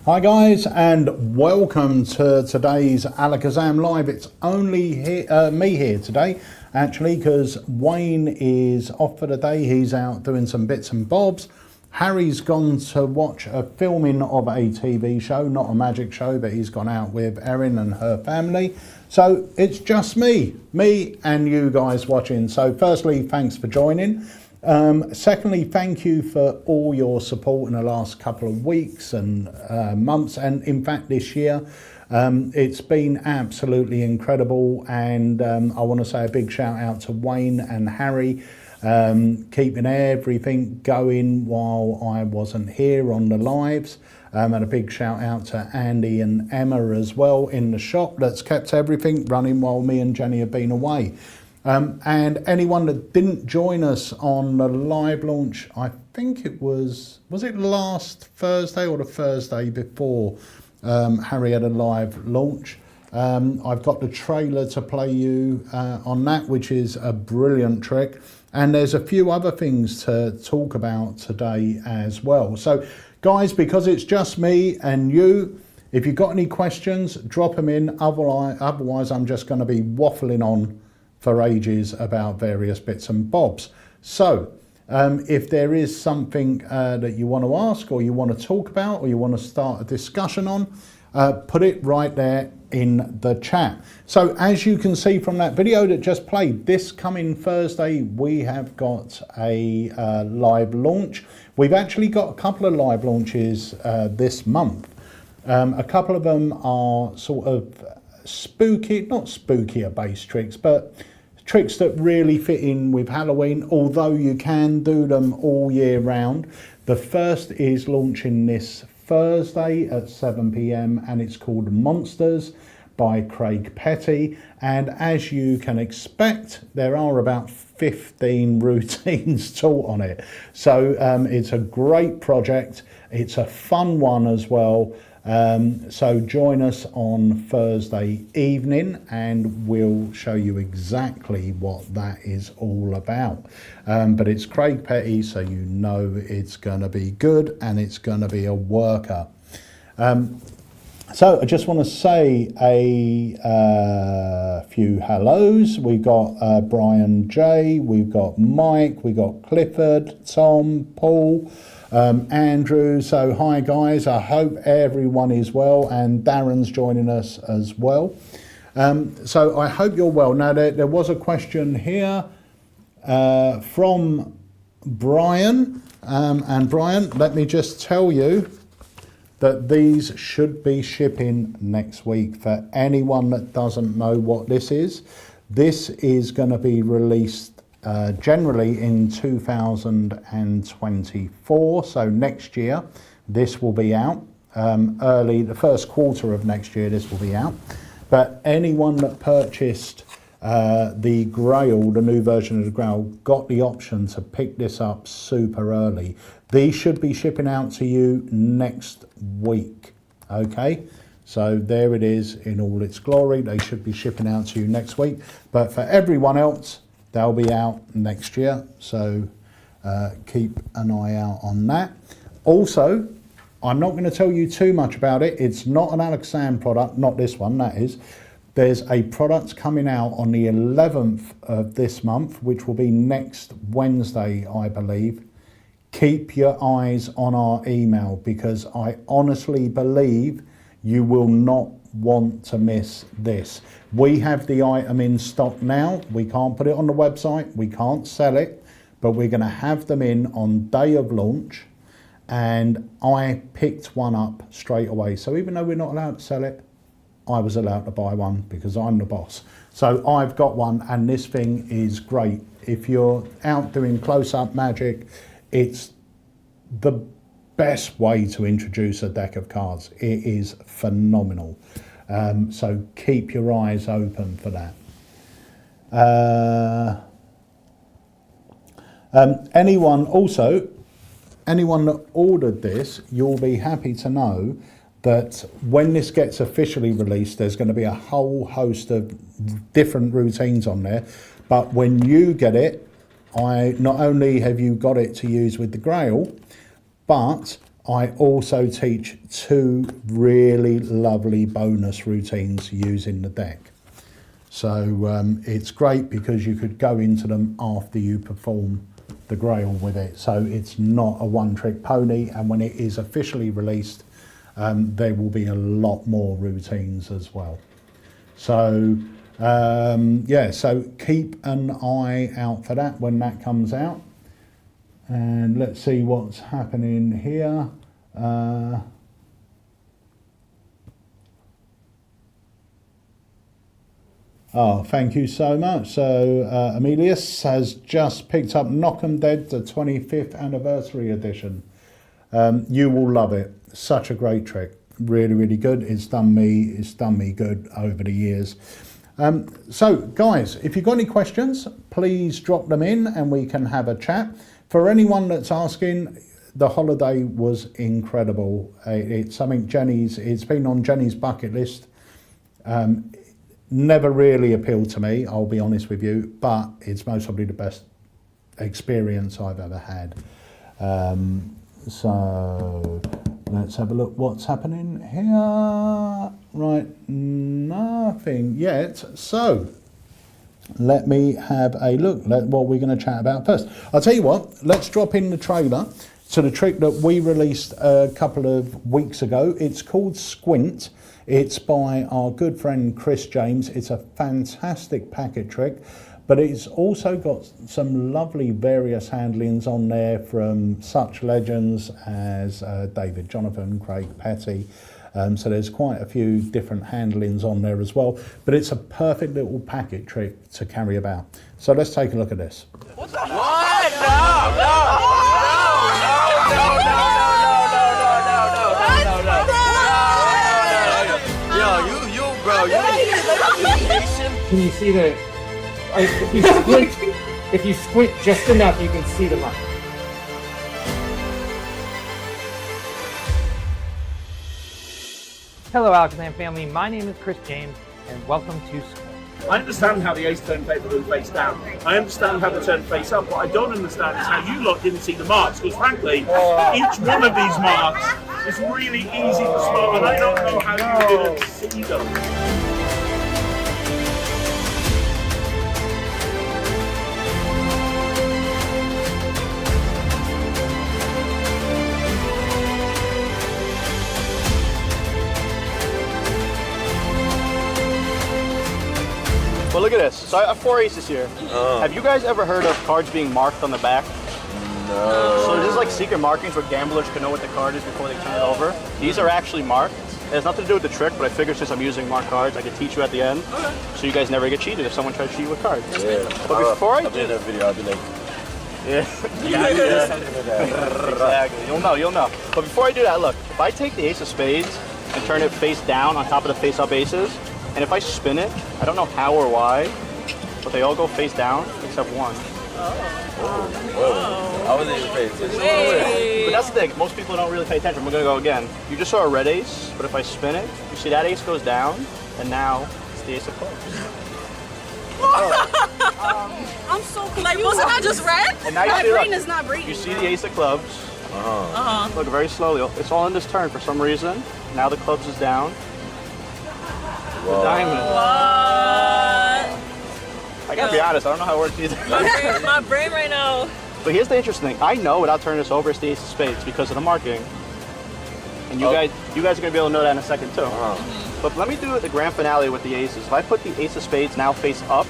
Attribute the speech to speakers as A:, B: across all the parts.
A: Hi guys, and welcome to today's AlakazamMagicUK Live. It's only me here today, actually, because Wayne is off for the day. He's out doing some bits and bobs. Harry's gone to watch a filming of a TV show, not a magic show, but he's gone out with Erin and her family. So it's just me and you guys watching. So firstly, thanks for joining. Secondly, thank you for all your support in the last couple of weeks and months, and in fact this year. It's been absolutely incredible, and I want to say a big shout out to Wayne and Harry, keeping everything going while I wasn't here on the lives. And a big shout out to Andy and Emma as well in the shop that's kept everything running while me and Jenny have been away. And anyone that didn't join us on the live launch, I think it was it last Thursday or the Thursday before Harry had a live launch. I've got the trailer to play you on that, which is a brilliant trick. And there's a few other things to talk about today as well. So guys, because it's just me and you, if you've got any questions, drop them in. Otherwise I'm just going to be waffling on for ages about various bits and bobs. So if there is something that you want to ask, or you want to talk about, or you want to start a discussion on, put it right there in the chat. So as you can see from that video that just played, this coming Thursday we have got a live launch. We've actually got a couple of live launches this month. A couple of them are sort of spooky, not spookier based tricks, but tricks that really fit in with Halloween, although you can do them all year round. The first is launching this Thursday at 7 p.m. and it's called Monsters by Craig Petty. And as you can expect, there are about 15 routines taught on it. So it's a great project. It's a fun one as well. So join us on Thursday evening and we'll show you exactly what that is all about. But it's Craig Petty, so you know it's going to be good and it's going to be a worker. So I just want to say a few hellos. We've got Brian J, we've got Mike, we've got Clifford, Tom, Paul, Andrew. So hi guys, I hope everyone is well, and Darren's joining us as well. So I hope you're well. Now there was a question here from Brian, and Brian, let me just tell you that these should be shipping next week. For anyone that doesn't know what this is going to be released generally in 2024, so next year this will be out. Early, the first quarter of next year this will be out. But anyone that purchased the Grail, the new version of the Grail, got the option to pick this up super early. These should be shipping out to you next week. Okay, so there it is in all its glory. They should be shipping out to you next week, but for everyone else they'll be out next year, so keep an eye out on that. Also, I'm not going to tell you too much about it. It's not an AlakazamMagicUK product, not this one, that is. There's a product coming out on the 11th of this month, which will be next Wednesday, I believe. Keep your eyes on our email, because I honestly believe you will not want to miss this. We have the item in stock now. We can't put it on the website, we can't sell it, but we're going to have them in on day of launch, and I picked one up straight away. So even though we're not allowed to sell it, I was allowed to buy one because I'm the boss. So I've got one, and this thing is great. If you're out doing close-up magic, it's the best way to introduce a deck of cards. It is phenomenal. So keep your eyes open for that. Anyone that ordered this, you'll be happy to know that when this gets officially released, there's going to be a whole host of different routines on there. But when you get it, not only have you got it to use with the Grail, but I also teach 2 really lovely bonus routines using the deck. So it's great because you could go into them after you perform the Grail with it. So it's not a one-trick pony, and when it is officially released, there will be a lot more routines as well. So yeah, so keep an eye out for that when that comes out. And let's see what's happening here. Oh, thank you so much. So Emilius has just picked up Knock 'em Dead, the 25th anniversary edition. You will love it. Such a great trick. Really, really good. It's done me good over the years. So guys, if you've got any questions, please drop them in and we can have a chat. For anyone that's asking, the holiday was incredible. It's something it's been on Jenny's bucket list. Never really appealed to me, I'll be honest with you, but it's most probably the best experience I've ever had. So let's have a look what's happening here. Right, nothing yet. So let me have a look at what we're going to chat about first. I'll tell you what, let's drop in the trailer to the trick that we released a couple of weeks ago. It's called Squint. It's by our good friend Chris James. It's a fantastic packet trick, but it's also got some lovely various handlings on there from such legends as David Jonathan, Craig Petty. So there's quite a few different handlings on there as well, but it's a perfect little packet trick to carry about. So let's take a look at this.
B: What? No, no, no, no, no, no, no, no, no, no, no. Yo, bro,
C: Can you see the? If you squint just enough, you can see the mark. Hello, AlakazamM family. My name is Chris James, and welcome to Squint.
D: I understand how the ace turned paper and face down. I understand how they turn face up. What I don't understand is how you lot didn't see the marks, because frankly, each one of these marks is really easy to spot, and I don't know how you didn't see them.
E: Well, look at this. So I have 4 aces here. Have you guys ever heard of cards being marked on the back?
B: No.
E: So this is like secret markings where gamblers can know what the card is before they turn it over. These are actually marked. It has nothing to do with the trick, but I figured since I'm using marked cards, I could teach you at the end. Okay. So you guys never get cheated if someone tries to cheat you with cards.
B: Yeah.
E: But before I
B: do that video, I'll be like,
E: exactly. You'll know. But before I do that, look, if I take the ace of spades and turn it face down on top of the face-up aces, and if I spin it, I don't know how or why, but they all go face down except one.
B: whoa. I wasn't even paying attention.
E: But that's the thing, most people don't really pay attention. We're gonna go again. You just saw a red ace, but if I spin it, you see that ace goes down, and now it's the ace of clubs.
F: I'm so confused. Like, wasn't I just red?
E: And now you
F: My
E: see,
F: brain
E: look,
F: is not breathing.
E: You see the ace of clubs. Look, very slowly. It's all in this turn for some reason. Now the clubs is down. The diamond.
F: What?
E: I gotta be honest, I don't know how it works either.
F: My brain right now.
E: But here's the interesting thing. I know without turning this over, it's the ace of spades because of the marking. And you guys are gonna be able to know that in a second too. But let me do the grand finale with the aces. If I put the ace of spades now face up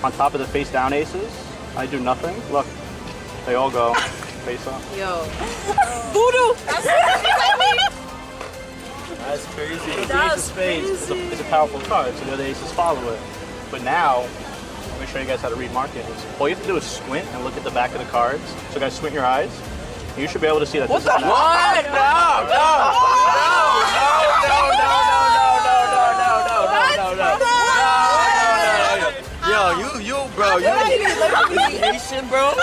E: on top of the face down aces, I do nothing. Look, they all go face up.
F: Yo. Voodoo!
B: That's crazy.
E: The ace of spades is a powerful card, so the other aces follow it. But now, let me show you guys how to read markings. All you have to do is squint and look at the back of the cards. So guys, squint your eyes. You should be able to see that this is not.
B: What? No, Yo, bro, you Haitian, bro?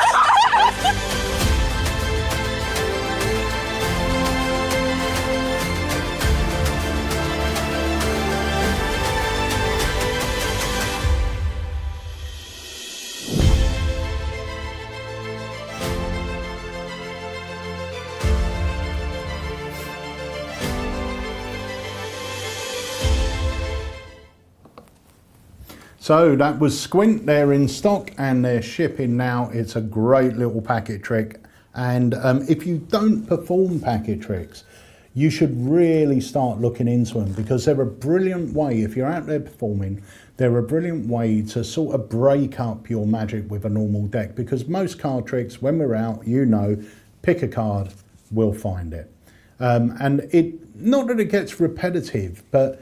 A: So that was Squint. They're in stock and they're shipping now. It's a great little packet trick. And if you don't perform packet tricks, you should really start looking into them, because they're a brilliant way, if you're out there performing, they're a brilliant way to sort of break up your magic with a normal deck. Because most card tricks, when we're out, you know, pick a card, we'll find it. And it, not that it gets repetitive, but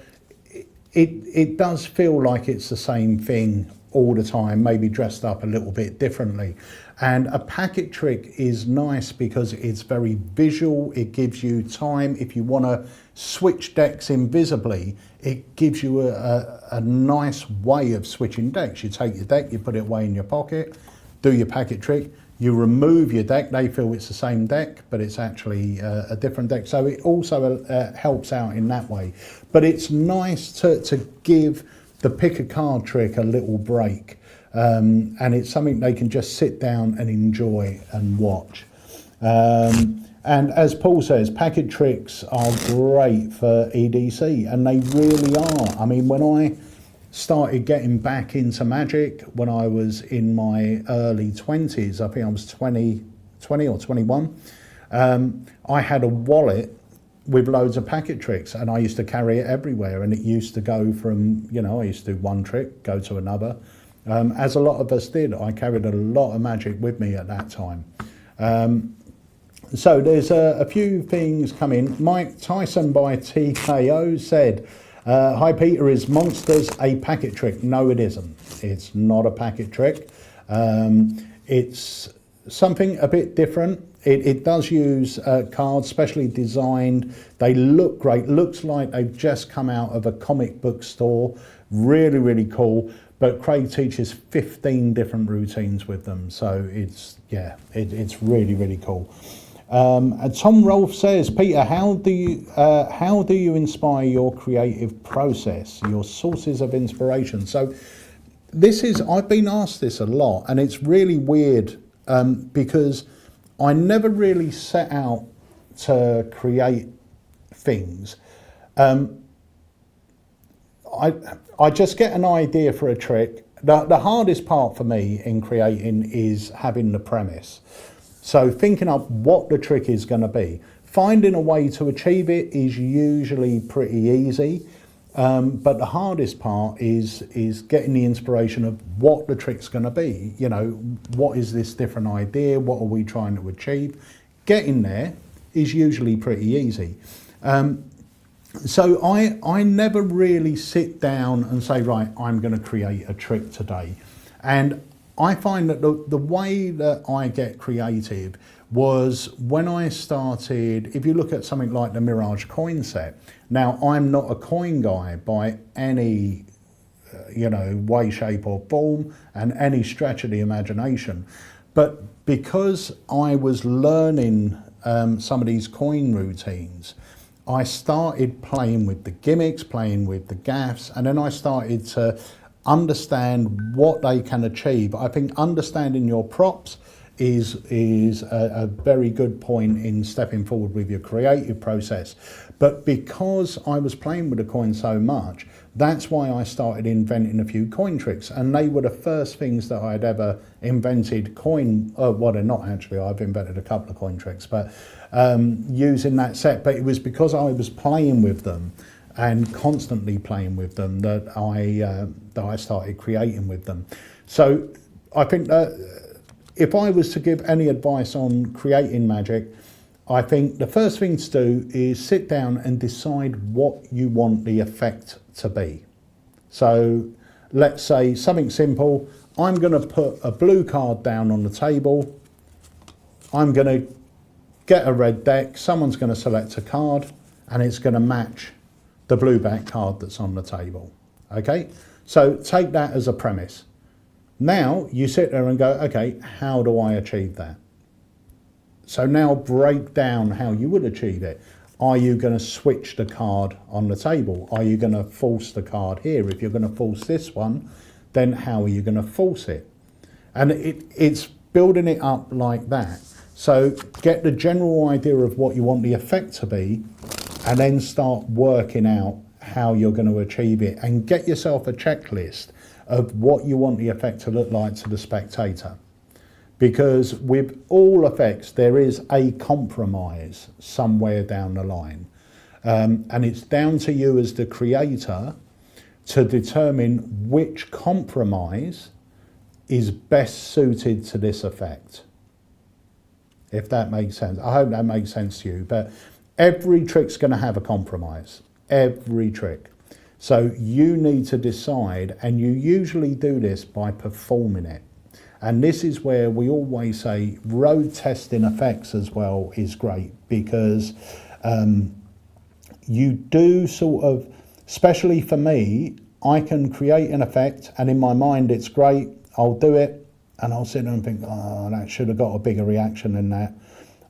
A: it does feel like it's the same thing all the time, maybe dressed up a little bit differently. And a packet trick is nice because it's very visual. It gives you time. If you want to switch decks invisibly, it gives you a nice way of switching decks. You take your deck, you put it away in your pocket, do your packet trick, you remove your deck, they feel it's the same deck, but it's actually a different deck. So it also helps out in that way. But it's nice to give the pick a card trick a little break. And it's something they can just sit down and enjoy and watch. And as Paul says, packet tricks are great for EDC, and they really are. I mean, when I started getting back into magic when I was in my early 20s, I think I was 20 or 21, I had a wallet with loads of packet tricks, and I used to carry it everywhere, and it used to go from, you know, I used to do one trick, go to another. As a lot of us did, I carried a lot of magic with me at that time. So there's a few things coming. Mike Tyson by TKO said, hi Peter, is Monsters a packet trick? No, it isn't. It's not a packet trick. It's something a bit different. It does use cards specially designed. They look great. Looks like they've just come out of a comic book store. Really, really cool. But Craig teaches 15 different routines with them. So it's, yeah, it's really, really cool. And Tom Rolfe says, Peter, how do you inspire your creative process, your sources of inspiration? So this is, I've been asked this a lot, and it's really weird because I never really set out to create things. I just get an idea for a trick. The hardest part for me in creating is having the premise. So thinking up what the trick is going to be. Finding a way to achieve it is usually pretty easy, but the hardest part is getting the inspiration of what the trick's going to be. You know, what is this different idea? What are we trying to achieve? Getting there is usually pretty easy. So I never really sit down and say, right, I'm going to create a trick today. And I find that the way that I get creative was when I started, if you look at something like the Mirage coin set. Now, I'm not a coin guy by any way, shape or form, and any stretch of the imagination. But because I was learning some of these coin routines, I started playing with the gimmicks, playing with the gaffs, and then I started to understand what they can achieve. I think understanding your props is a very good point in stepping forward with your creative process. But because I was playing with the coin so much, that's why I started inventing a few coin tricks, and they were the first things that I'd ever invented well, they're not actually, I've invented a couple of coin tricks, but using that set. But it was because I was playing with them and constantly playing with them that I started creating with them. So I think that if I was to give any advice on creating magic, I think the first thing to do is sit down and decide what you want the effect to be. So let's say something simple. I'm going to put a blue card down on the table. I'm going to get a red deck. Someone's going to select a card, and it's going to match the blue back card that's on the table. Okay, so take that as a premise. Now you sit there and go, okay, how do I achieve that? So now break down how you would achieve it. Are you going to switch the card on the table? Are you going to force the card here? If you're going to force this one, then how are you going to force it? And it's building it up like that. So get the general idea of what you want the effect to be, and then start working out how you're going to achieve it, and get yourself a checklist of what you want the effect to look like to the spectator. Because with all effects, there is a compromise somewhere down the line. And it's down to you as the creator to determine which compromise is best suited to this effect. If that makes sense. I hope that makes sense to you. But every trick's going to have a compromise. Every trick. So you need to decide, and you usually do this by performing it. And this is where we always say road testing effects as well is great, because you do sort of, especially for me, I can create an effect and in my mind it's great, I'll do it, and I'll sit there and think, oh, that should have got a bigger reaction than that.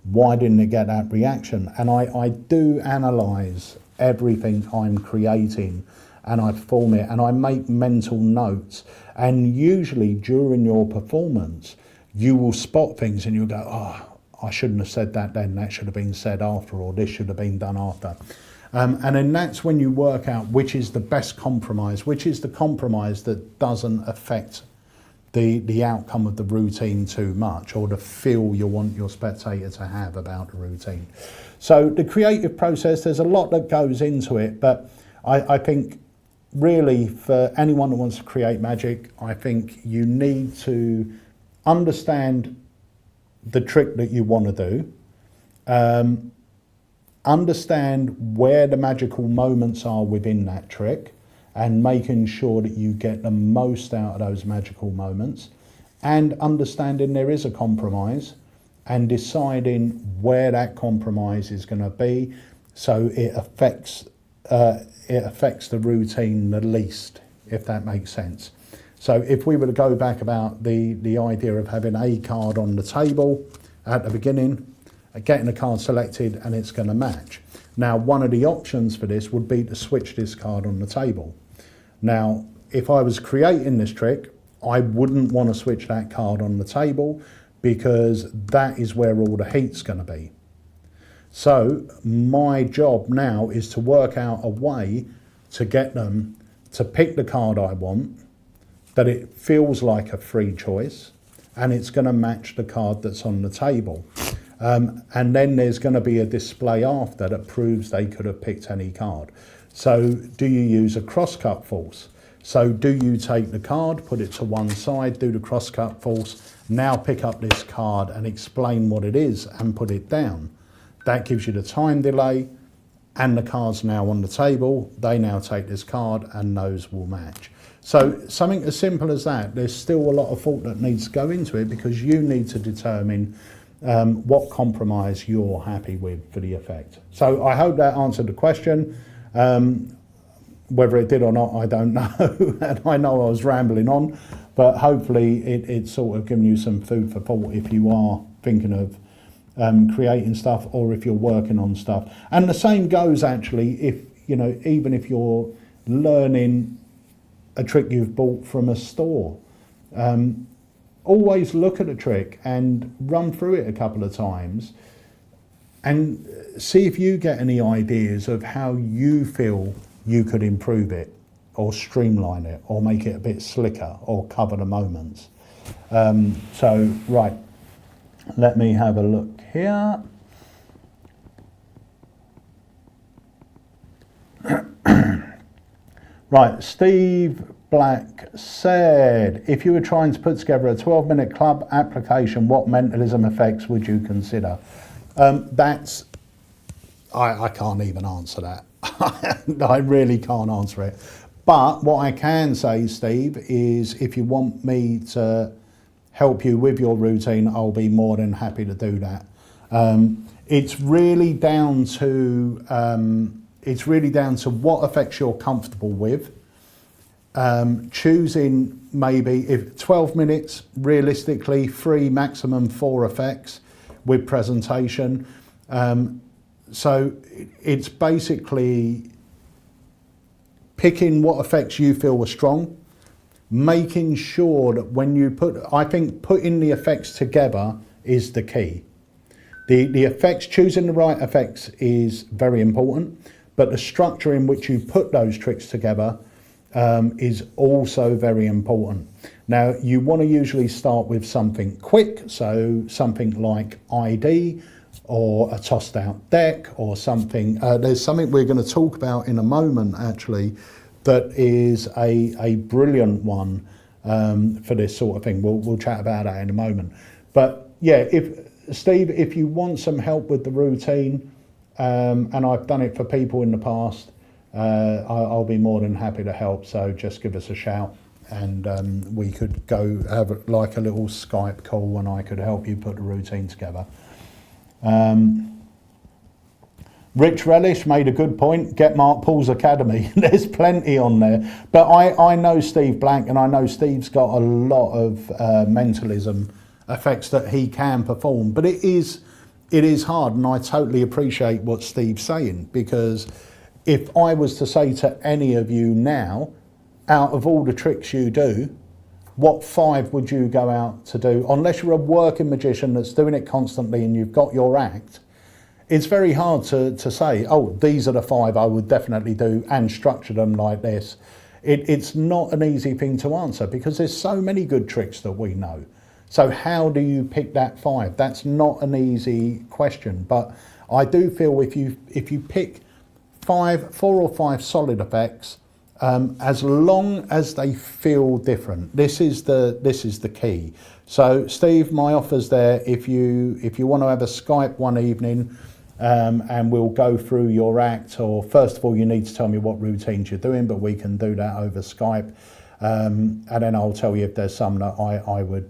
A: Why didn't it get that reaction? And I do analyse everything I'm creating, and I perform it, and I make mental notes. And usually during your performance, you will spot things and you'll go, oh, I shouldn't have said that then, that should have been said after, or this should have been done after. And then that's when you work out which is the best compromise, which is the compromise that doesn't affect the outcome of the routine too much, or the feel you want your spectator to have about the routine. So the creative process, there's a lot that goes into it, but I think really for anyone that wants to create magic, I think you need to understand the trick that you want to do, understand where the magical moments are within that trick, and making sure that you get the most out of those magical moments, and understanding there is a compromise, and deciding where that compromise is going to be so it affects the routine the least, if that makes sense. So if we were to go back about the idea of having a card on the table at the beginning, getting a card selected and it's going to match. Now, one of the options for this would be to switch this card on the table. Now, if I was creating this trick, I wouldn't want to switch that card on the table, because that is where all the heat's going to be. So my job now is to work out a way to get them to pick the card I want, that it feels like a free choice, and it's going to match the card that's on the table. And then there's going to be a display after that proves they could have picked any card. So do you use a cross-cut force? So do you take the card, put it to one side, do the cross-cut force, now pick up this card and explain what it is and put it down. That gives you the time delay, and the card's now on the table. They now take this card and those will match. So something as simple as that. There's still a lot of thought that needs to go into it, because you need to determine what compromise you're happy with for the effect. So I hope that answered the question. Whether it did or not, I don't know. And I know I was rambling on, but hopefully it's sort of given you some food for thought if you are thinking of creating stuff, or if you're working on stuff. And the same goes actually if, you know, even if you're learning a trick you've bought from a store. Always look at a trick and run through it a couple of times and see if you get any ideas of how you feel you could improve it, or streamline it, or make it a bit slicker, or cover the moments. So, right, let me have a look here. Right, Steve Black said, if you were trying to put together a 12-minute club application, what mentalism effects would you consider? I can't even answer that. I really can't answer it. But what I can say, Steve, is if you want me to help you with your routine, I'll be more than happy to do that. It's really down to what effects you're comfortable with. Choosing maybe if 12 minutes, realistically 3, maximum 4 effects with presentation. So it's basically picking what effects you feel are strong, making sure that when you I think putting the effects together is the key. The effects, choosing the right effects is very important, but the structure in which you put those tricks together is also very important. Now, you want to usually start with something quick, so something like ID or a tossed out deck or something. There's something we're going to talk about in a moment, actually, that is a brilliant one for this sort of thing. We'll chat about that in a moment. But yeah, Steve, if you want some help with the routine, and I've done it for people in the past, I'll be more than happy to help. So just give us a shout, and we could go have like a little Skype call, and I could help you put the routine together. Rich Relish made a good point. Get Mark Paul's Academy. There's plenty on there. But I know Steve Black, and I know Steve's got a lot of mentalism effects that he can perform. But it is hard, and I totally appreciate what Steve's saying, because if I was to say to any of you now, out of all the tricks you do, what 5 would you go out to do? Unless you're a working magician that's doing it constantly and you've got your act, it's very hard to say, oh, these are the 5 I would definitely do and structure them like this. It's not an easy thing to answer, because there's so many good tricks that we know. So how do you pick that 5? That's not an easy question, but I do feel if you pick 4 or 5 solid effects, as long as they feel different, this is the key. So Steve, my offer's there. If you want to have a Skype one evening, and we'll go through your act, or first of all you need to tell me what routines you're doing, but we can do that over Skype, and then I'll tell you if there's some that I would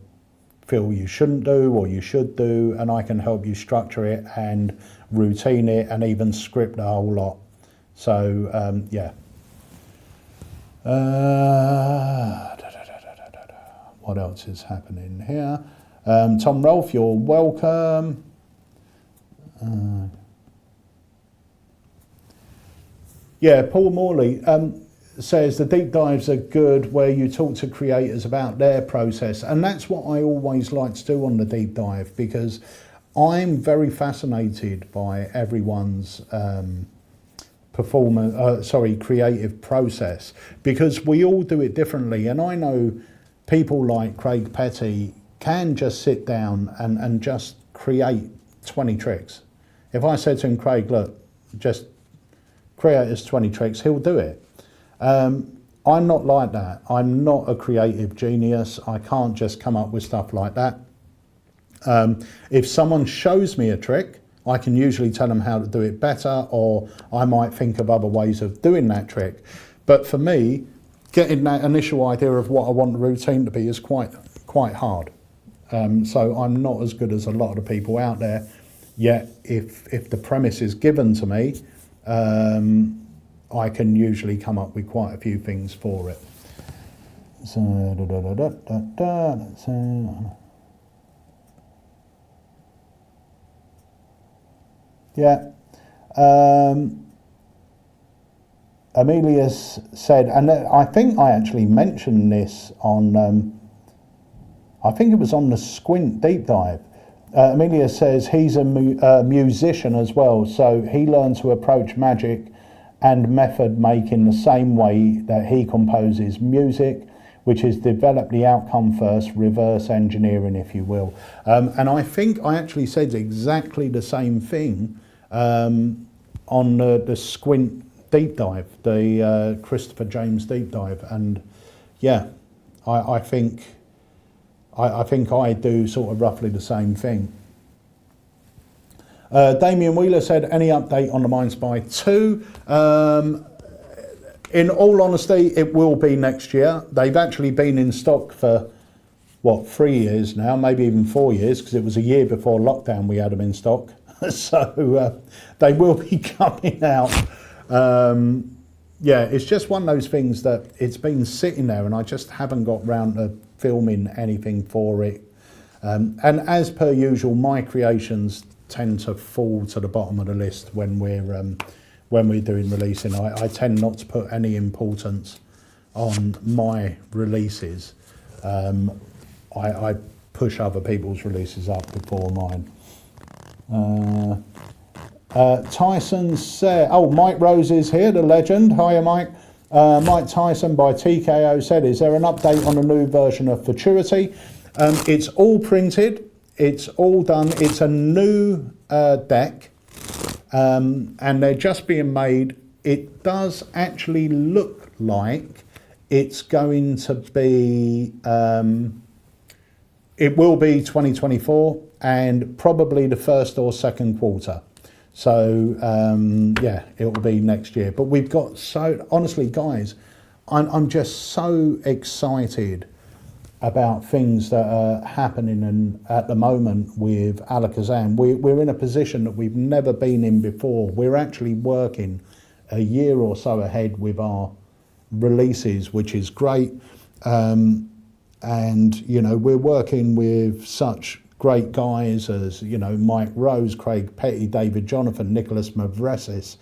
A: feel you shouldn't do or you should do, and I can help you structure it and routine it and even script the whole lot. So yeah. What else is happening here? Tom Rolfe, you're welcome. Yeah, Paul Morley says the deep dives are good where you talk to creators about their process, and that's what I always like to do on the deep dive, because I'm very fascinated by everyone's creative process, because we all do it differently. And I know people like Craig Petty can just sit down and just create 20 tricks. If I said to him, Craig, look, just create us 20 tricks, he'll do it. I'm not like that. I'm not a creative genius. I can't just come up with stuff like that. If someone shows me a trick, I can usually tell them how to do it better, or I might think of other ways of doing that trick. But for me, getting that initial idea of what I want the routine to be is quite hard. So I'm not as good as a lot of the people out there. Yet if the premise is given to me, I can usually come up with quite a few things for it. So yeah. Amelius said, and I think I actually mentioned this on, I think it was on the Squint deep dive. Amelia says he's a musician as well, so he learned to approach magic and method making the same way that he composes music, which is develop the outcome first, reverse engineering, if you will. And I think I actually said exactly the same thing on the Squint deep dive, the Christopher James deep dive. And yeah, I think I do sort of roughly the same thing. Damien Wheeler said, any update on the Mind Spy 2? In all honesty, it will be next year. They've actually been in stock for, 3 years now, maybe even 4 years, because it was a year before lockdown we had them in stock. So they will be coming out. Yeah, it's just one of those things that it's been sitting there and I just haven't got round to filming anything for it. And as per usual, my creations tend to fall to the bottom of the list when we're doing releasing. I tend not to put any importance on my releases. I push other people's releases up before mine. Tyson said, Mike Rose is here, the legend. Hiya, Mike. Mike Tyson by TKO said, is there an update on a new version of Futurity? It's all printed. It's all done. It's a new deck, and they're just being made. It does actually look like it's going to be, it will be 2024 and probably the first or second quarter. So, yeah, it will be next year. But we've got so, honestly, guys, I'm just so excited about things that are happening at the moment with Alakazam. We're in a position that we've never been in before. We're actually working a year or so ahead with our releases, which is great. And, you know, we're working with such great guys as, you know, Mike Rose, Craig Petty, David Jonathan, Nicholas Mavresis,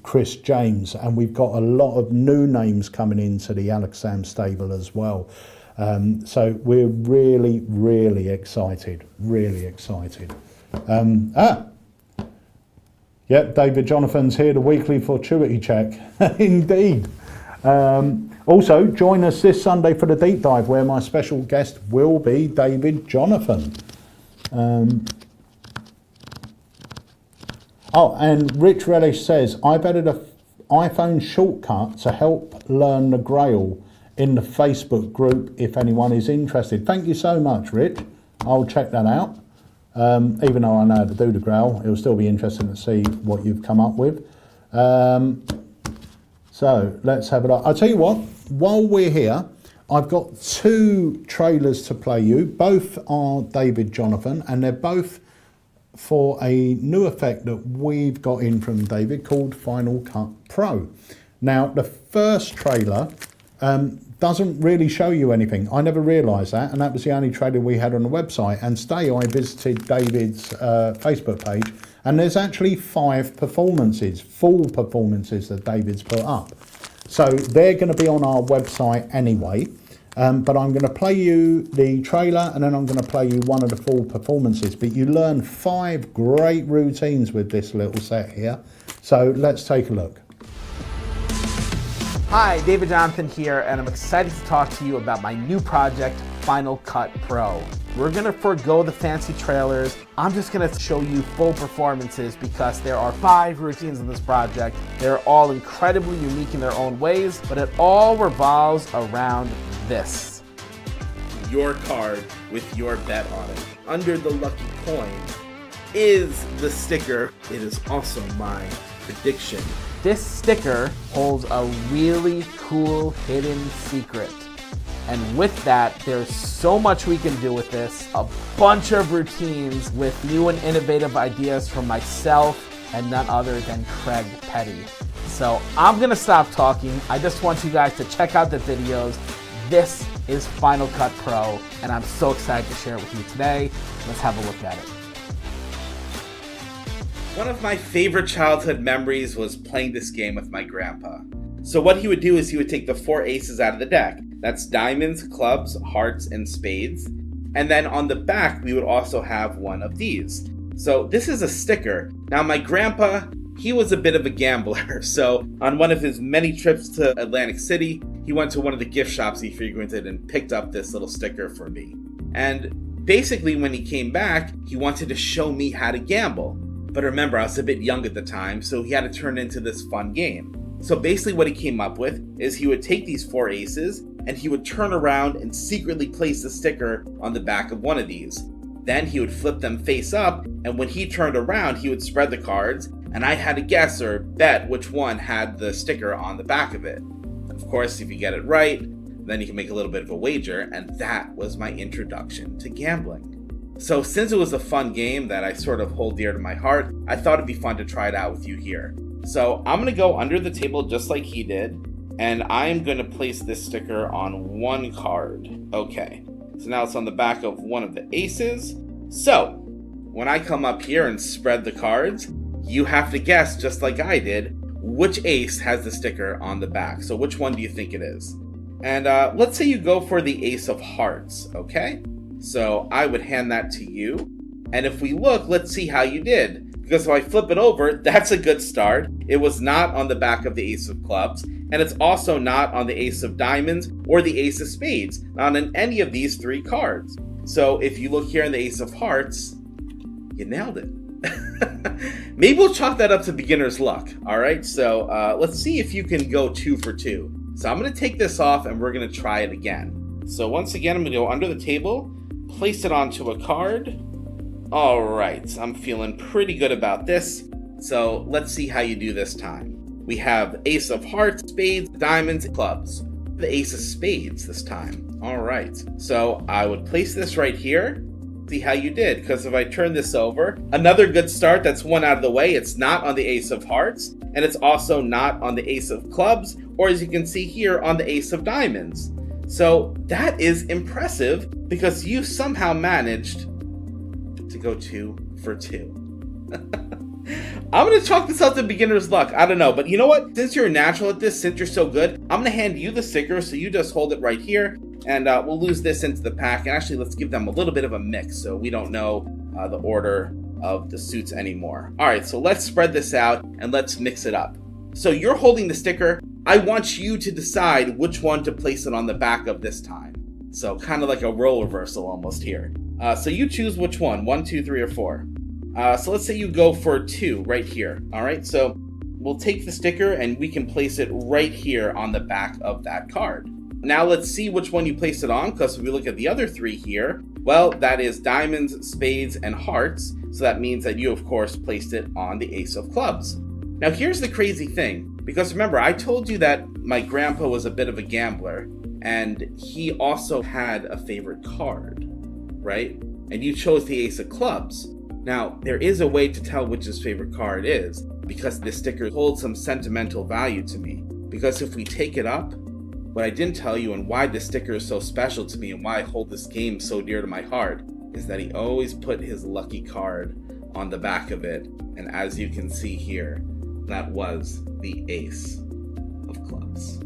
A: Chris James, and we've got a lot of new names coming into the Alakazam stable as well. So we're really, really excited, really excited. Yep, David Jonathan's here, the weekly Futurity check. Indeed. Also, join us this Sunday for the deep dive, where my special guest will be David Jonathan. Oh, and Rich Relish says, I've added an iPhone shortcut to help learn the Grail in the Facebook group if anyone is interested. Thank you so much, Rich. I'll check that out. Even though I know how to do the Grail, it'll still be interesting to see what you've come up with. So let's have it up. I'll tell you what, while we're here, I've got two trailers to play you. Both are David Jonathan, and they're both for a new effect that we've got in from David called Final Cut Pro. Now, the first trailer doesn't really show you anything. I never realised that, and that was the only trailer we had on the website. And today I visited David's Facebook page, and there's actually 5 performances, full performances that David's put up. So they're going to be on our website anyway, but I'm going to play you the trailer, and then I'm going to play you one of the full performances. But you learn 5 great routines with this little set here. So let's take a look.
G: Hi, David Jonathan here, and I'm excited to talk to you about my new project, Final Cut Pro. We're gonna forego the fancy trailers. I'm just gonna show you full performances because there are 5 routines in this project. They're all incredibly unique in their own ways, but it all revolves around this.
H: Your card with your bet on it. Under the lucky coin is the sticker. It is also my prediction.
G: This sticker holds a really cool hidden secret. And with that, there's so much we can do with this. A bunch of routines with new and innovative ideas from myself and none other than Craig Petty. So I'm gonna stop talking. I just want you guys to check out the videos. This is Final Cut Pro, and I'm so excited to share it with you today. Let's have a look at it.
H: One of my favorite childhood memories was playing this game with my grandpa. So what he would do is he would take the 4 aces out of the deck. That's diamonds, clubs, hearts, and spades. And then on the back, we would also have one of these. So this is a sticker. Now my grandpa, he was a bit of a gambler. So on one of his many trips to Atlantic City, he went to one of the gift shops he frequented and picked up this little sticker for me. And basically when he came back, he wanted to show me how to gamble. But remember, I was a bit young at the time, so he had to turn it into this fun game. So basically what he came up with is he would take these 4 aces and he would turn around and secretly place the sticker on the back of one of these. Then he would flip them face up, and when he turned around, he would spread the cards, and I had to guess or bet which one had the sticker on the back of it. Of course, if you get it right, then you can make a little bit of a wager, and that was my introduction to gambling. So since it was a fun game that I sort of hold dear to my heart, I thought it'd be fun to try it out with you here. So I'm going to go under the table just like he did, and I'm going to place this sticker on one card. Okay, so now it's on the back of one of the aces. So when I come up here and spread the cards, you have to guess, just like I did, which ace has the sticker on the back. So which one do you think it is? And let's say you go for the ace of hearts, okay? So I would hand that to you. And if we look, let's see how you did. Because if I flip it over, that's a good start. It was not on the back of the ace of clubs. and it's also not on the ace of diamonds or the ace of spades, not on any of these 3 cards. So if you look here in the ace of hearts, you nailed it. Maybe we'll chalk that up to beginner's luck. All right, so let's see if you can go 2 for 2. So I'm going to take this off and we're going to try it again. So once again, I'm going to go under the table, place it onto a card. All right, I'm feeling pretty good about this. So let's see how you do this time. We have ace of hearts, spades, diamonds, clubs. The ace of spades this time. All right, so I would place this right here. See how you did, because if I turn this over, another good start, that's 1 out of the way. It's not on the ace of hearts, and it's also not on the ace of clubs, or as you can see here, on the ace of diamonds. So that is impressive, because you somehow managed to go 2 for 2. I'm going to chalk this up to beginner's luck. I don't know, but you know what? Since you're a natural at this, since you're so good, I'm going to hand you the sticker, so you just hold it right here. And we'll lose this into the pack. And actually, let's give them a little bit of a mix so we don't know the order of the suits anymore. All right, so let's spread this out and let's mix it up. So you're holding the sticker. I want you to decide which one to place it on the back of this time. So kind of like a role reversal almost here. So you choose which one, 1, 2, 3, or 4. So let's say you go for 2 right here. All right, so we'll take the sticker and we can place it right here on the back of that card. Now let's see which one you place it on, because if we look at the other 3 here, well, that is diamonds, spades, and hearts. So that means that you, of course, placed it on the ace of clubs. Now here's the crazy thing, because remember, I told you that my grandpa was a bit of a gambler, and he also had a favorite card, right? And you chose the ace of clubs. Now, there is a way to tell which his favorite card is, because this sticker holds some sentimental value to me. Because if we take it up, what I didn't tell you and why this sticker is so special to me and why I hold this game so dear to my heart is that he always put his lucky card on the back of it. And as you can see here, that was the ace of clubs.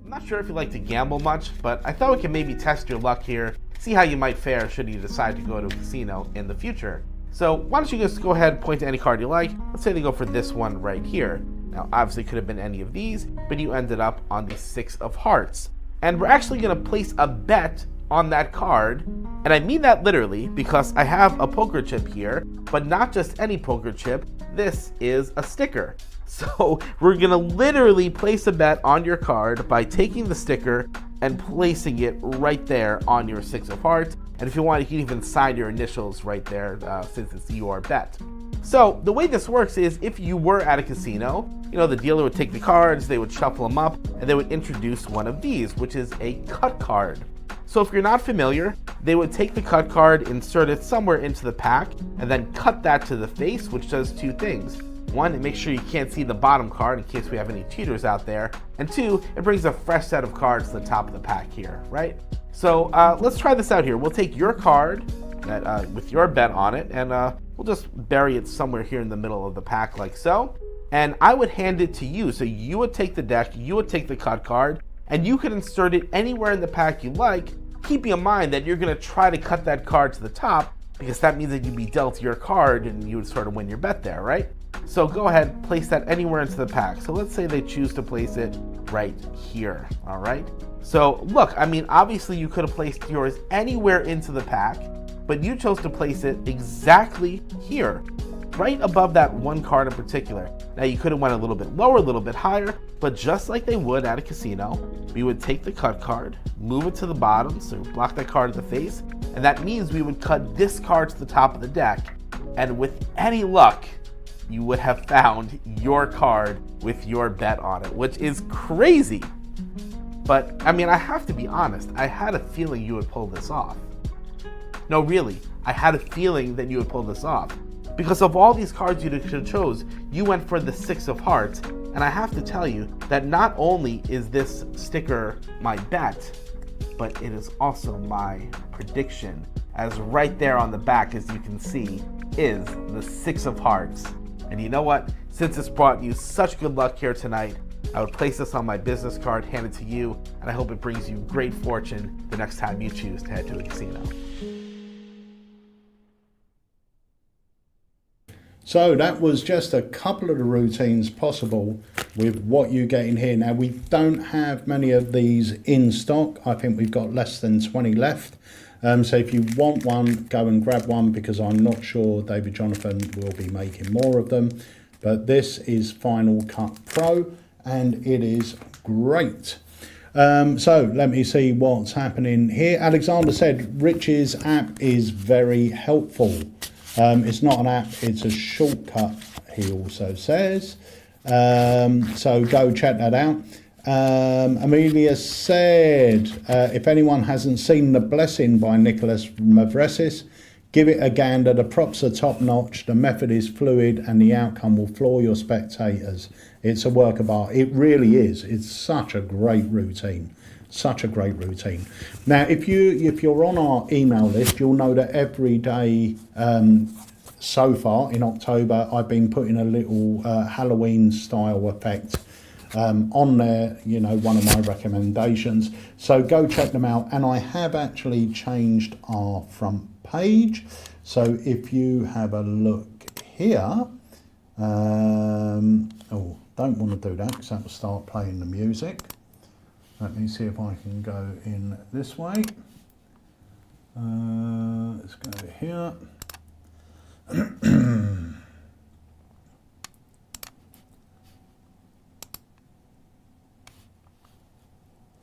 G: I'm not sure if you like to gamble much, but I thought we could maybe test your luck here, see how you might fare should you decide to go to a casino in the future. So why don't you just go ahead and point to any card you like. Let's say they go for this one right here. Now, obviously, it could have been any of these, but you ended up on the 6 of hearts. And we're actually going to place a bet on that card. And I mean that literally, because I have a poker chip here, but not just any poker chip. This is a sticker. So we're going to literally place a bet on your card by taking the sticker and placing it right there on your 6 of hearts. And if you want, you can even sign your initials right there, since it's your bet. So the way this works is if you were at a casino, the dealer would take the cards, they would shuffle them up, and they would introduce one of these, which is a cut card. So if you're not familiar, they would take the cut card, insert it somewhere into the pack, and then cut that to the face, which does 2 things. 1, it makes sure you can't see the bottom card in case we have any cheaters out there. And 2, it brings a fresh set of cards to the top of the pack here, right? So let's try this out here. We'll take your card that, with your bet on it, and we'll just bury it somewhere here in the middle of the pack like so. And I would hand it to you. So you would take the deck, you would take the cut card, and you could insert it anywhere in the pack you like, keeping in mind that you're going to try to cut that card to the top, because that means that you'd be dealt your card and you would sort of win your bet there, right? So go ahead, place that anywhere into the pack. So let's say they choose to place it right here, all right? So look, I mean, obviously you could have placed yours anywhere into the pack, but you chose to place it exactly here, right above that one card in particular. Now you could have went a little bit lower, a little bit higher, but just like they would at a casino, we would take the cut card, move it to the bottom, so block that card in the face, and that means we would cut this card to the top of the deck, and with any luck, you would have found your card with your bet on it, which is crazy. But, I mean, I have to be honest, I had a feeling you would pull this off. No, really, I had a feeling that you would pull this off. Because of all these cards you could have chose, you went for the 6 of hearts, and I have to tell you that not only is this sticker my bet, but it is also my prediction, as right there on the back, as you can see, is the 6 of hearts. And you know what? Since it's brought you such good luck here tonight, I would place this on my business card, hand it to you, and I hope it brings you great fortune the next time you choose to head to a casino.
A: So that was just a couple of the routines possible with what you get in here. Now, we don't have many of these in stock. I think we've got less than 20 left. So if you want one, go and grab one, because I'm not sure David Jonathan will be making more of them. But this is Final Cut Pro, and it is great. So let me see what's happening here. Alexander said Rich's app is very helpful. It's not an app, it's a shortcut, he also says. So go check that out. Amelia said, if anyone hasn't seen The Blessing by Nicholas Mavresis, give it a gander. The props are top notch, the method is fluid, and the outcome will floor your spectators. It's a work of art. It really is. It's such a great routine. Such a great routine. Now, if you're on our email list, you'll know that every day so far in October, I've been putting a little Halloween style effect on there, you know, one of my recommendations. So go check them out. And I have actually changed our front page. So if you have a look here, oh, don't want to do that because that will start playing the music. Let me see if I can go in this way. Let's go here. If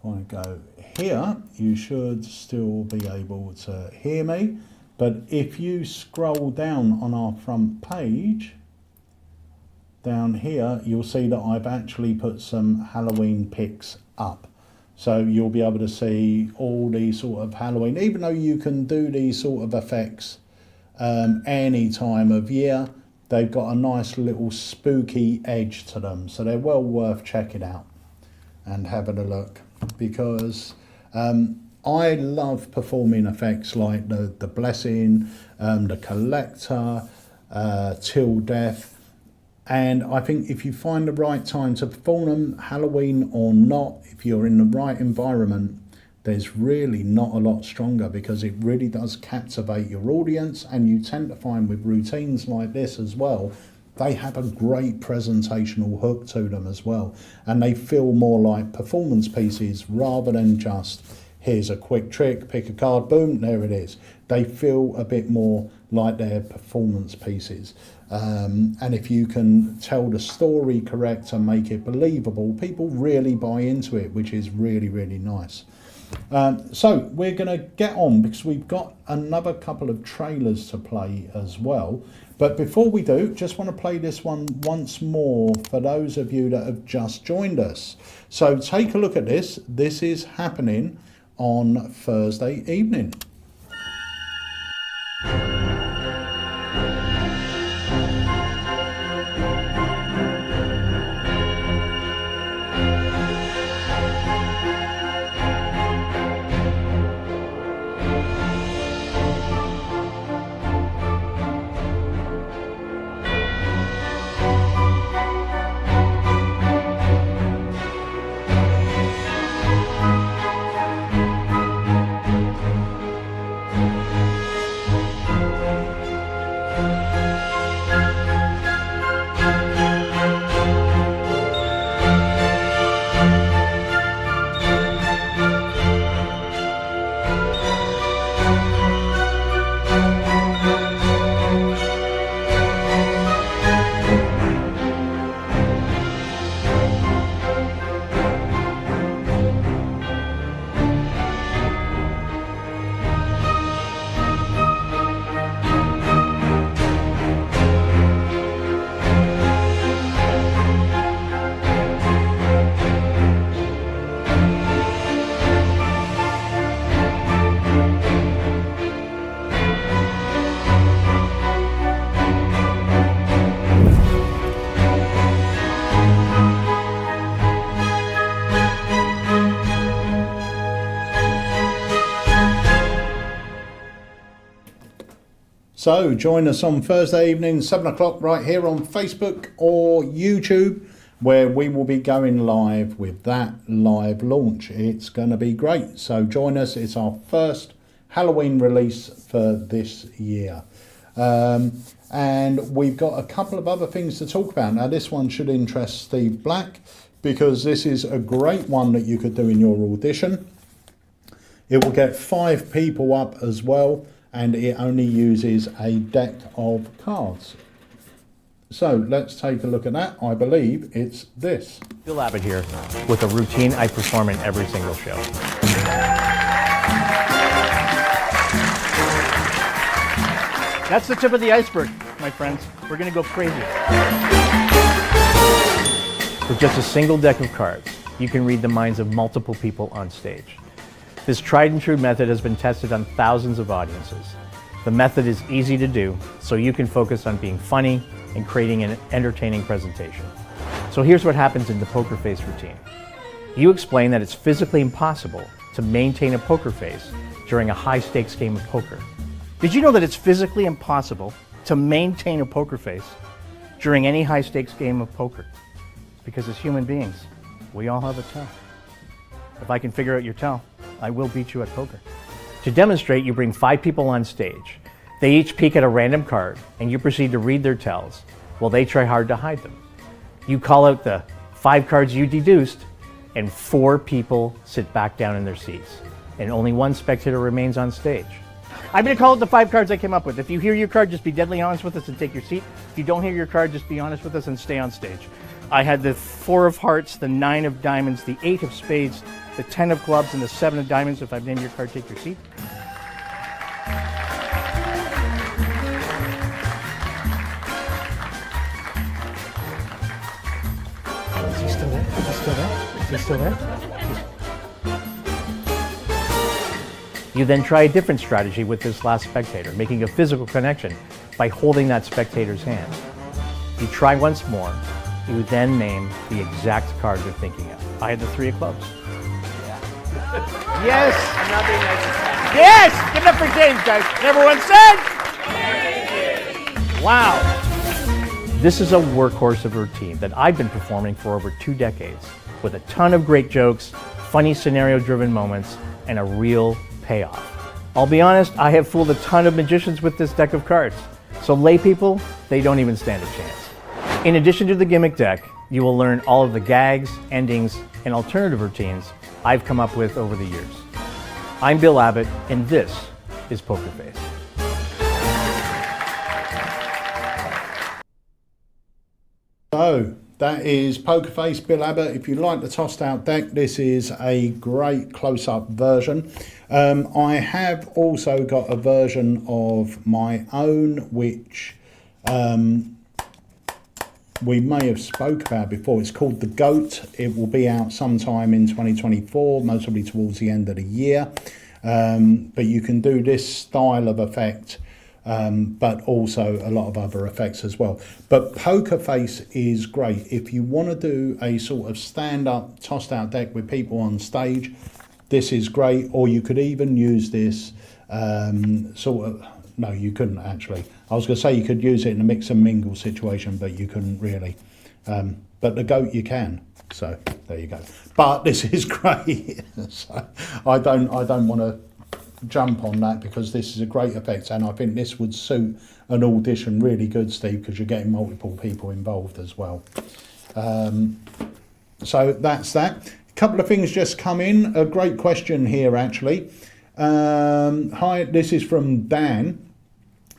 A: I go here, you should still be able to hear me. But if you scroll down on our front page, down here, you'll see that I've actually put some Halloween pics up. So you'll be able to see all these sort of Halloween, even though you can do these sort of effects any time of year, they've got a nice little spooky edge to them. So they're well worth checking out and having a look, because I love performing effects like the Blessing, the Collector, Till Death. And I think if you find the right time to perform them, Halloween or not, if you're in the right environment, there's really not a lot stronger, because it really does captivate your audience. And you tend to find with routines like this as well, they have a great presentational hook to them as well. And they feel more like performance pieces rather than just, here's a quick trick, pick a card, boom, there it is. They feel a bit more like they're performance pieces. And if you can tell the story correct and make it believable, people really buy into it, which is really, really nice. So we're going to get on, because we've got another couple of trailers to play as well. But before we do, just want to play this one once more for those of you that have just joined us. So take a look at this. This is happening on Thursday evening. So join us on Thursday evening, 7 o'clock, right here on Facebook or YouTube, where we will be going live with that live launch. It's going to be great. So join us. It's our first Halloween release for this year. And we've got a couple of other things to talk about. Now this one should interest Steve Black, because this is a great one that you could do in your audition. It will get 5 people up as well, and it only uses a deck of cards. So let's take a look at that. I believe it's this.
C: Bill Abbott here with a routine I perform in every single show. That's the tip of the iceberg, my friends. We're gonna go crazy. With just a single deck of cards, you can read the minds of multiple people on stage. This tried and true method has been tested on thousands of audiences. The method is easy to do, so you can focus on being funny and creating an entertaining presentation. So here's what happens in the Pokerface routine. You explain that it's physically impossible to maintain a poker face during a high-stakes game of poker. Did you know that it's physically impossible to maintain a poker face during any high-stakes game of poker? Because as human beings, we all have a tell. If I can figure out your tell, I will beat you at poker. To demonstrate, you bring 5 people on stage. They each peek at a random card, and you proceed to read their tells while they try hard to hide them. You call out the 5 cards you deduced, and 4 people sit back down in their seats, and only 1 spectator remains on stage. I'm going to call it the 5 cards I came up with. If you hear your card, just be deadly honest with us and take your seat. If you don't hear your card, just be honest with us and stay on stage. I had the 4 of hearts, the 9 of diamonds, the 8 of spades, the 10 of clubs, and the 7 of diamonds. If I've named your card, take your seat. Is he still there? Is he still there? Is he still there? You then try a different strategy with this last spectator, making a physical connection by holding that spectator's hand. You try once more. You then name the exact card you're thinking of. I had the 3 of clubs. Yes!
F: I'm not being nice this time.
C: Yes! Give it up for James, guys. And everyone said? Wow. This is a workhorse of routine that I've been performing for over 2 decades, with a ton of great jokes, funny scenario-driven moments, and a real payoff. I'll be honest, I have fooled a ton of magicians with this deck of cards. So lay people, they don't even stand a chance. In addition to the gimmick deck, you will learn all of the gags, endings, and alternative routines I've come up with over the years. I'm Bill Abbott, and this is Pokerface.
A: So that is Pokerface, Bill Abbott. If you like the tossed out deck, this is a great close-up version. I have also got a version of my own, which we may have spoke about before. It's called The Goat. It will be out sometime in 2024, most probably towards the end of the year. But you can do this style of effect, but also a lot of other effects as well. But Pokerface is great. If you want to do a sort of stand-up, tossed-out deck with people on stage, this is great. Or you could even use this sort of... No, you couldn't actually. I was going to say you could use it in a mix and mingle situation, but you couldn't really. But the goat you can. So there you go. But this is great. So I don't want to jump on that, because this is a great effect, and I think this would suit an audition really good, Steve, because you're getting multiple people involved as well. So that's that. A couple of things just come in. A great question here actually. Hi, this is from Dan.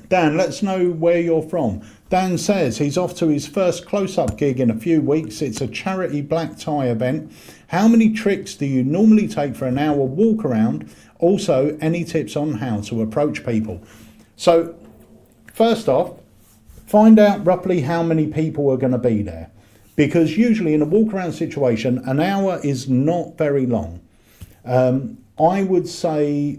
A: Dan, let us know where you're from. Dan says he's off to his first close-up gig in a few weeks. It's a charity black tie event. How many tricks do you normally take for an hour walk around? Also, any tips on how to approach people? So, first off, find out roughly how many people are going to be there. Because usually in a walk around situation, an hour is not very long. I would say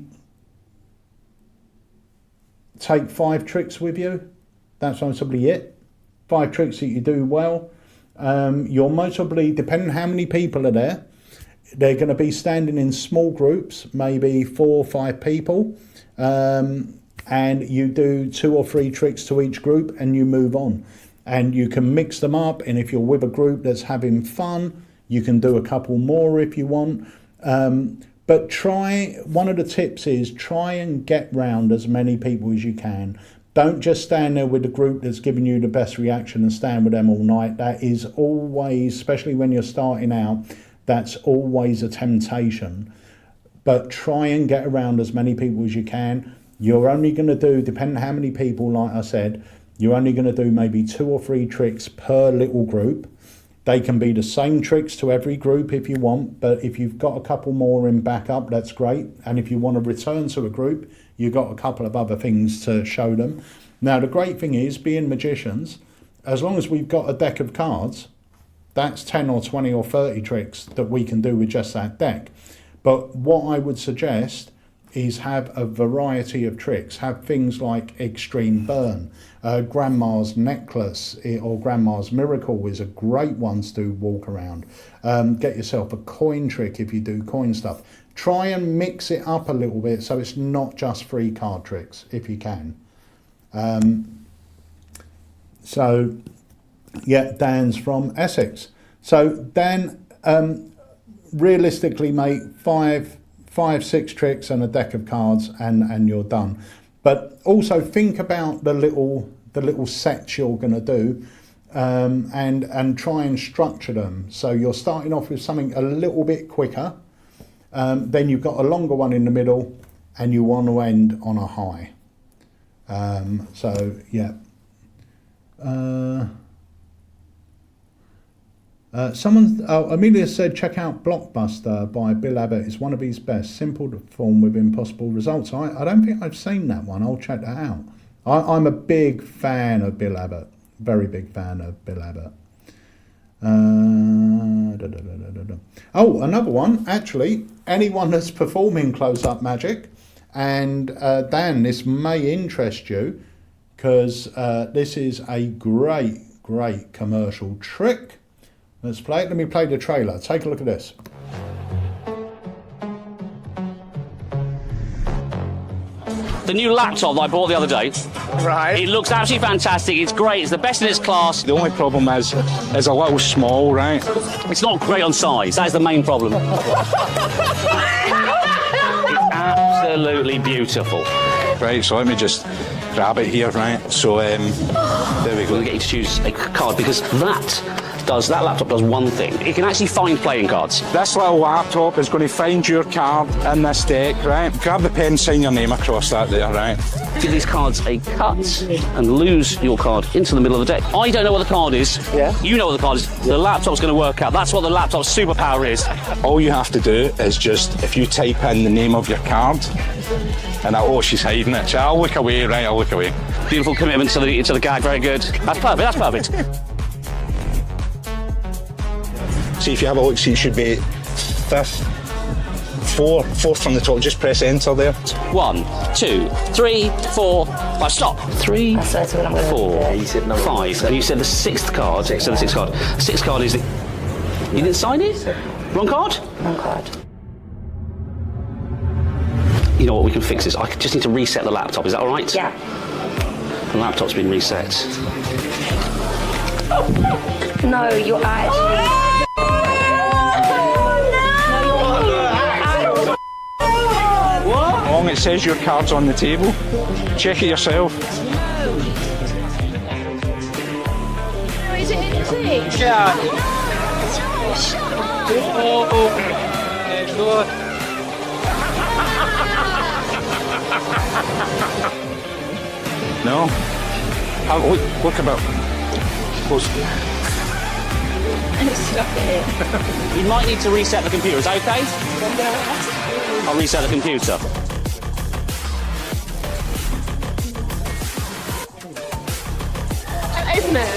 A: take 5 tricks with you. That's possibly it. 5 tricks that you do well. You'll most probably, depending on how many people are there, they're going to be standing in small groups, maybe 4 or 5 people. And you do 2 or 3 tricks to each group and you move on. And you can mix them up. And if you're with a group that's having fun, you can do a couple more if you want. But one of the tips is try and get round as many people as you can. Don't just stand there with the group that's giving you the best reaction and stand with them all night. That is always, especially when you're starting out, that's always a temptation. But try and get around as many people as you can. You're only going to do, depending on how many people, like I said, you're only going to do maybe 2 or 3 tricks per little group. They can be the same tricks to every group if you want, but if you've got a couple more in backup, that's great. And if you want to return to a group, you've got a couple of other things to show them. Now, the great thing is, being magicians, as long as we've got a deck of cards, that's 10 or 20 or 30 tricks that we can do with just that deck. But what I would suggest is have a variety of tricks. Have things like Extreme Burn, Grandma's Necklace or Grandma's Miracle is a great one to do walk around. Get yourself a coin trick if you do coin stuff. Try and mix it up a little bit so it's not just 3 card tricks if you can. So yeah, Dan's from Essex. So Dan, realistically, mate, 5, 6 tricks and a deck of cards, and you're done. But also think about the little sets you're going to do, and try and structure them. So you're starting off with something a little bit quicker, then you've got a longer one in the middle, and you want to end on a high. So yeah. Amelia said, check out Blockbuster by Bill Abbott. It's one of his best. Simple to perform with impossible results. I don't think I've seen that one. I'll check that out. I'm a big fan of Bill Abbott. Very big fan of Bill Abbott. Oh, another one. Actually, anyone that's performing close-up magic. And Dan, this may interest you because this is a great commercial trick. Let's play it. Let me play the trailer. Take a look at this.
I: The new laptop that I bought the other day.
B: Right.
I: It looks absolutely fantastic. It's great. It's the best in its class.
B: The only problem is it's a little small, right?
I: It's not great on size. That is the main problem. It's absolutely beautiful.
B: Right, so let me just grab it here, right? So, there we go.
I: We'll get you to choose a card because that laptop does one thing. It can actually find playing cards.
B: This little laptop is going to find your card in this deck, right? Grab the pen, sign your name across that there, right?
I: Give these cards a cut and lose your card into the middle of the deck. I don't know what the card is.
B: Yeah.
I: You know what the card is. The laptop's going to work out. That's what the laptop's superpower is.
B: All you have to do is just, if you type in the name of your card, and she's hiding it. So I'll look away, right? I'll look away.
I: Beautiful commitment to the gag. Very good. That's perfect. That's perfect.
B: See, if you have a look, see, it should be this. 4th from the top. Just press enter there.
I: 1, 2, 3, 4, 5. Stop. 3, 4, 5. And you said the 6th card. So the 6th card. The 6th card is the. You didn't sign it? Wrong card?
F: Wrong card.
I: You know what? We can fix this. I just need to reset the laptop. Is that all right?
F: Yeah.
I: The laptop's been reset.
F: No, you're actually.
B: It says your card's on the table. Check it yourself.
F: Is it in the thing?
B: Yeah. No. Look about. Close.
I: You might need to reset the computer. Is that okay? I'll reset the computer.
F: Open it.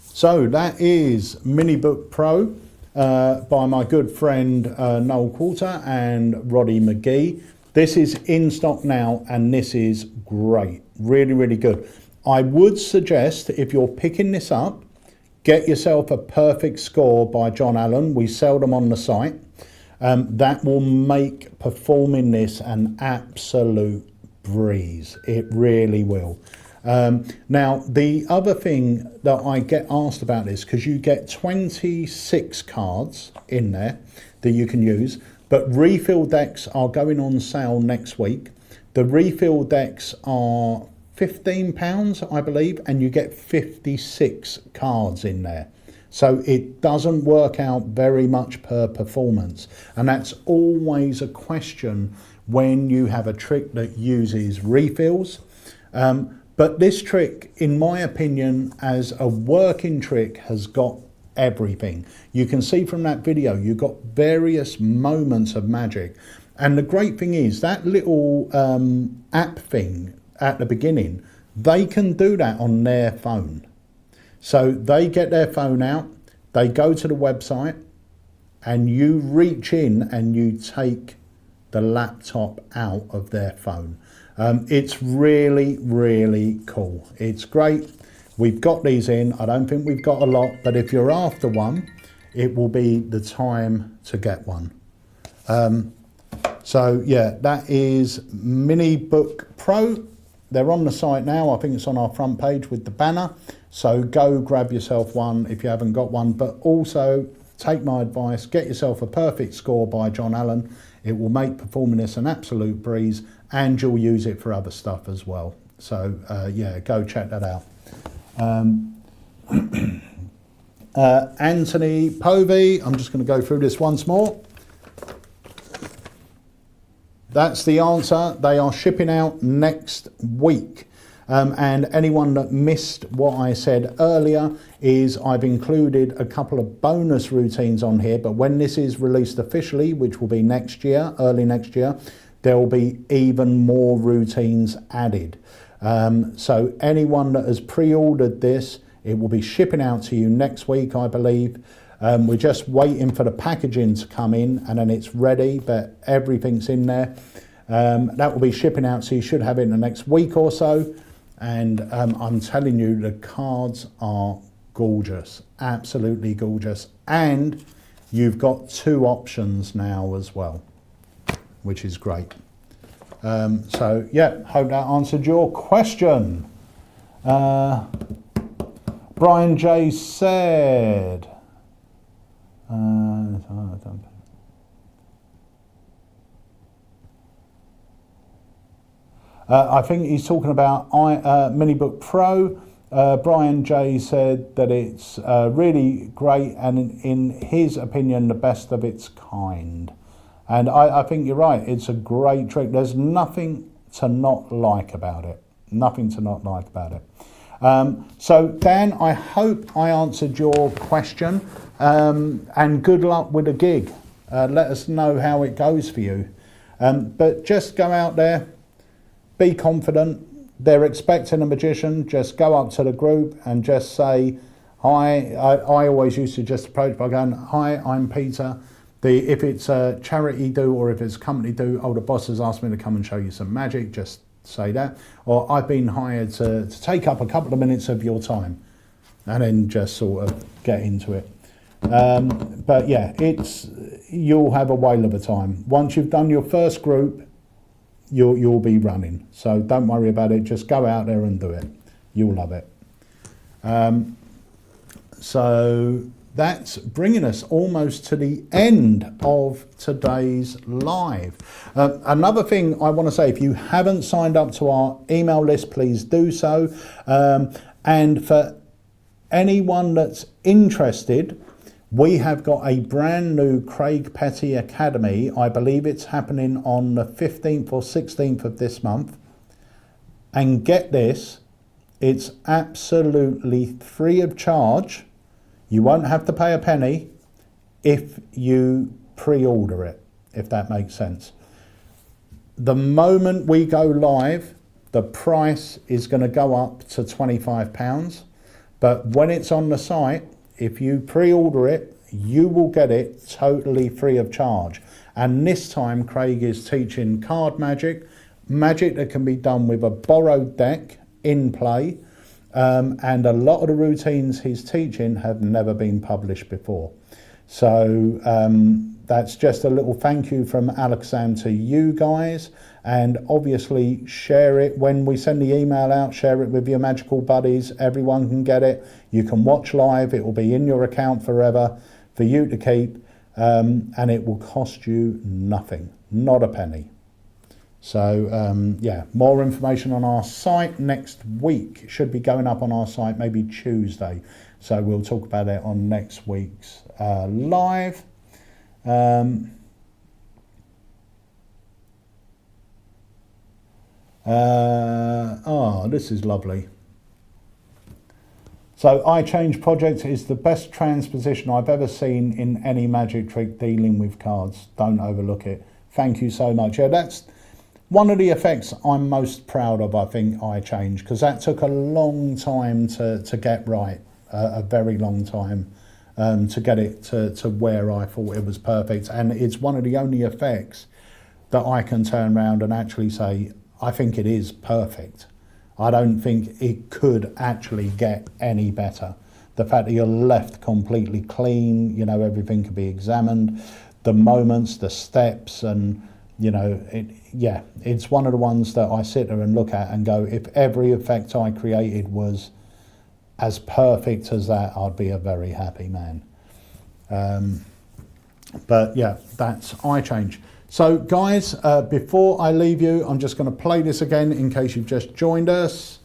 A: So that is Minibook Pro by my good friend Noel Coulter and Roddy McGee. This is in stock now and this is great, really good. I would suggest if you're picking this up, get yourself a Perfect Score by John Allen. We sell them on the site. that will make performing this an absolute breeze. It really will. Now, the other thing that I get asked about this, because you get 26 cards in there that you can use, but refill decks are going on sale next week. The refill decks are £15, I believe, and you get 56 cards in there. So it doesn't work out very much per performance. And that's always a question when you have a trick that uses refills. But this trick, in my opinion, as a working trick, has got everything. You can see from that video, you've got various moments of magic. And the great thing is that little app thing at the beginning, they can do that on their phone. So they get their phone out, they go to the website, and you reach in and you take the laptop out of their phone. It's really, really cool. It's great. We've got these in. I don't think we've got a lot, but if you're after one, it will be the time to get one. So yeah, that is MiniBook Pro. They're on the site now. I think it's on our front page with the banner. So go grab yourself one if you haven't got one, but also take my advice, get yourself a Perfect Score by John Allen. It will make performing this an absolute breeze, and you'll use it for other stuff as well. So yeah, go check that out. Anthony Povey, I'm just going to go through this once more. That's the answer. They are shipping out next week. And anyone that missed what I said earlier is I've included a couple of bonus routines on here, but when this is released officially, which will be next year, early next year, there will be even more routines added. So anyone that has pre-ordered this, it will be shipping out to you next week, I believe. We're just waiting for the packaging to come in and then it's ready, but everything's in there. That will be shipping out, so you should have it in the next week or so. And I'm telling you, the cards are gorgeous, absolutely gorgeous. And you've got two options now as well, which is great. So yeah, hope that answered your question. Brian J said, I think he's talking about MiniBook Pro. Brian J said that it's really great and in his opinion the best of its kind. And I think you're right, it's a great trick. There's nothing to not like about it. Nothing to not like about it. So Dan, I hope I answered your question, and good luck with the gig. Let us know how it goes for you. But just go out there, be confident. They're expecting a magician. Just go up to the group and just say, hi. I always used to just approach by going, hi, I'm Peter. If it's a charity do or if it's a company do, the boss has asked me to come and show you some magic, just say that. Or I've been hired to take up a couple of minutes of your time, and then just sort of get into it. But yeah, you'll have a whale of a time. Once you've done your first group, you'll be running. So don't worry about it. Just go out there and do it. You'll love it. So that's bringing us almost to the end of today's live. Another thing I want to say, if you haven't signed up to our email list, please do so. And for anyone that's interested, we have got a brand new Craig Petty Academy. I believe it's happening on the 15th or 16th of this month. And get this, it's absolutely free of charge. You won't have to pay a penny if you pre-order it, if that makes sense. The moment we go live, the price is going to go up to £25. But when it's on the site, if you pre-order it, you will get it totally free of charge. And this time Craig is teaching card magic, magic that can be done with a borrowed deck in play. And a lot of the routines he's teaching have never been published before. So that's just a little thank you from AlakazamMagicUK to you guys, and obviously share it when we send the email out. Share it with your magical buddies. Everyone can get it. You can watch live. It will be in your account forever for you to keep, and it will cost you nothing, not a penny. So yeah, more information on our site next week. It should be going up on our site maybe Tuesday. So we'll talk about it on next week's live. Oh, this is lovely. So I Change Project is the best transposition I've ever seen in any magic trick dealing with cards. Don't overlook it. Thank you so much. Yeah, that's one of the effects I'm most proud of, I think, I Change, because that took a long time to get right, a very long time to get it to where I thought it was perfect. And it's one of the only effects that I can turn around and actually say, I think it is perfect. I don't think it could actually get any better. The fact that you're left completely clean, you know, everything could be examined, the moments, the steps, and you know, yeah, it's one of the ones that I sit there and look at and go, if every effect I created was as perfect as that, I'd be a very happy man. But yeah, that's I Change. So guys, before I leave you, I'm just going to play this again in case you've just joined us.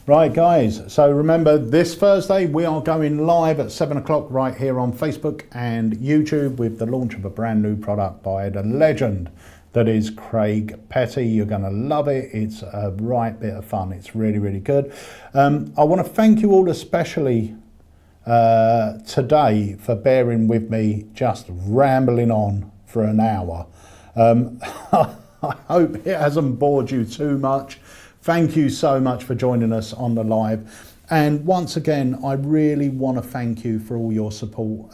A: Right guys, so remember this Thursday we are going live at 7 o'clock right here on Facebook and YouTube with the launch of a brand new product by the legend that is Craig Petty. You're going to love it. It's a right bit of fun. It's really, really good. I want to thank you all especially today for bearing with me just rambling on for an hour. I hope it hasn't bored you too much. Thank you so much for joining us on the live. And once again, I really want to thank you for all your support,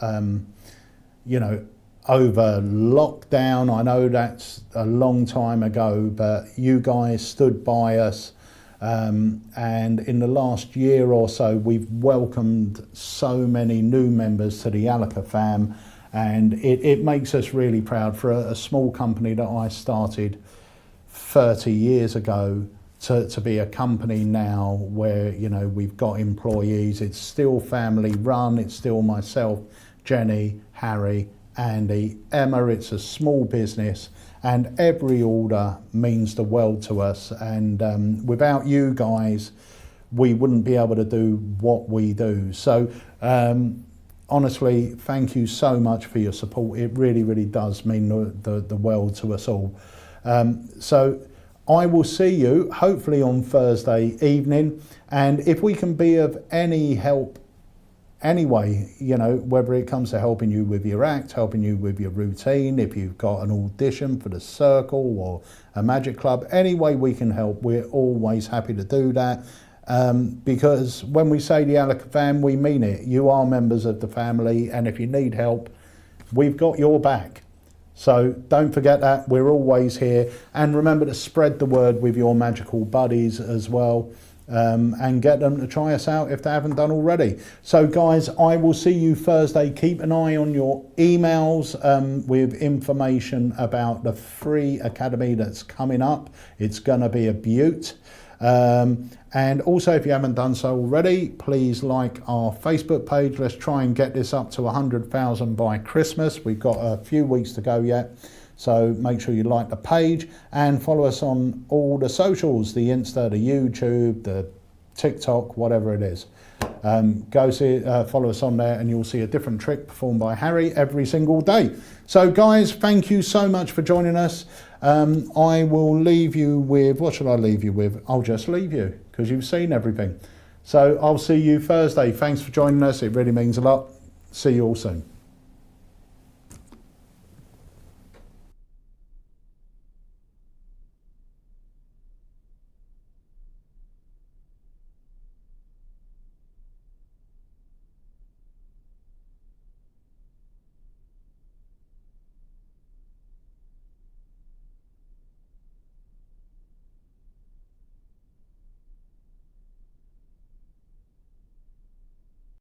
A: you know, over lockdown. I know that's a long time ago, but you guys stood by us. And in the last year or so, we've welcomed so many new members to the Alaka fam. And it makes us really proud for a small company that I started 30 years ago to be a company now where, you know, we've got employees. It's still family run. It's still myself, Jenny, Harry, Andy, Emma. It's a small business and every order means the world to us. And without you guys, we wouldn't be able to do what we do. So honestly, thank you so much for your support. It really, really does mean the world to us all. So I will see you hopefully on Thursday evening, and if we can be of any help anyway, you know, whether it comes to helping you with your act, helping you with your routine, if you've got an audition for the circle or a magic club, any way we can help, we're always happy to do that. because when we say the ALAKAZAM, we mean it. You are members of the family, and if you need help, we've got your back. So don't forget that, we're always here. And remember to spread the word with your magical buddies as well, and get them to try us out if they haven't done already. So guys, I will see you Thursday. Keep an eye on your emails with information about the free academy that's coming up. It's gonna be a beaut. And also, if you haven't done so already, please like our Facebook page. Let's try and get this up to 100,000 by Christmas. We've got a few weeks to go yet. So make sure you like the page and follow us on all the socials, the Insta, the YouTube, the TikTok, whatever it is. Go see, follow us on there and you'll see a different trick performed by Harry every single day. So guys, thank you so much for joining us. I will leave you with, what should I leave you with? I'll just leave you because you've seen everything. So I'll see you Thursday. Thanks for joining us. It really means a lot. See you all soon.